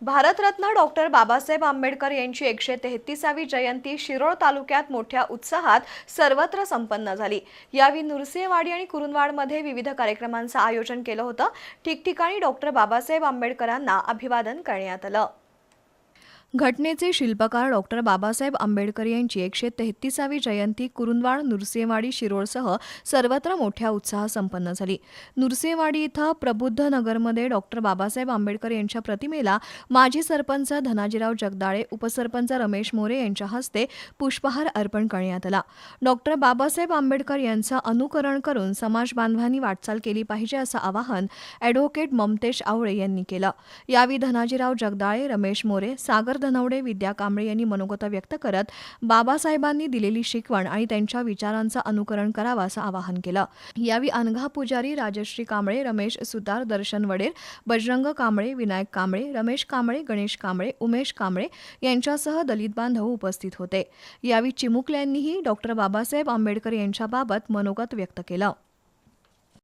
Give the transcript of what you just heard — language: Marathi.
भारतरत्न डॉक्टर बाबासाहेब आंबेडकर यांची 133वी जयंती शिरोळ तालुक्यात मोठ्या उत्साहात सर्वत्र संपन्न झाली। यावेळी नुरसेवाडी आणि कुरुंदवाडमध्ये विविध कार्यक्रमांचं आयोजन केलं होतं। ठिकठिकाणी डॉक्टर बाबासाहेब आंबेडकरांना अभिवादन करण्यात आलं। घटनेचे शिल्पकार डॉक्टर बाबासाहेब आंबेडकर यांची 133वी जयंती कुरुंदवाड, नुरसेवाडी, शिरोळसह सर्वत्र मोठ्या उत्साहात संपन्न झाली। नुरसेवाडी इथं प्रबुद्ध नगरमध्ये डॉक्टर बाबासाहेब आंबेडकर यांच्या प्रतिमेला माजी सरपंच धनाजीराव जगदाळे, उपसरपंच रमेश मोरे यांच्या हस्ते पुष्पहार अर्पण करण्यात आला। डॉक्टर बाबासाहेब आंबेडकर यांचं अनुकरण करून समाज बांधवांनी वाटचाल केली पाहिजे असं आवाहन ॲडव्होकेट ममतेश आवळे यांनी केलं। यावेळी धनाजीराव जगदाळे, रमेश मोरे, सागर धनवडे, विद्या कांबळे यांनी मनोगत व्यक्त करत बाबासाहेबांनी दिलेली शिकवण आणि त्यांच्या विचारांचं अनुकरण करावं असं आवाहन केलं। यावेळी अनघा पुजारी, राजश्री कांबळे, रमेश सुतार, दर्शन वडेर, बजरंग कांबळे, विनायक कांबळे, रमेश कांबळे, गणेश कांबळे, उमेश कांबळे यांच्यासह दलित बांधव उपस्थित होते। यावेळी चिमुकल्यांनीही डॉक्टर बाबासाहेब आंबेडकर यांच्याबाबत मनोगत व्यक्त केलं।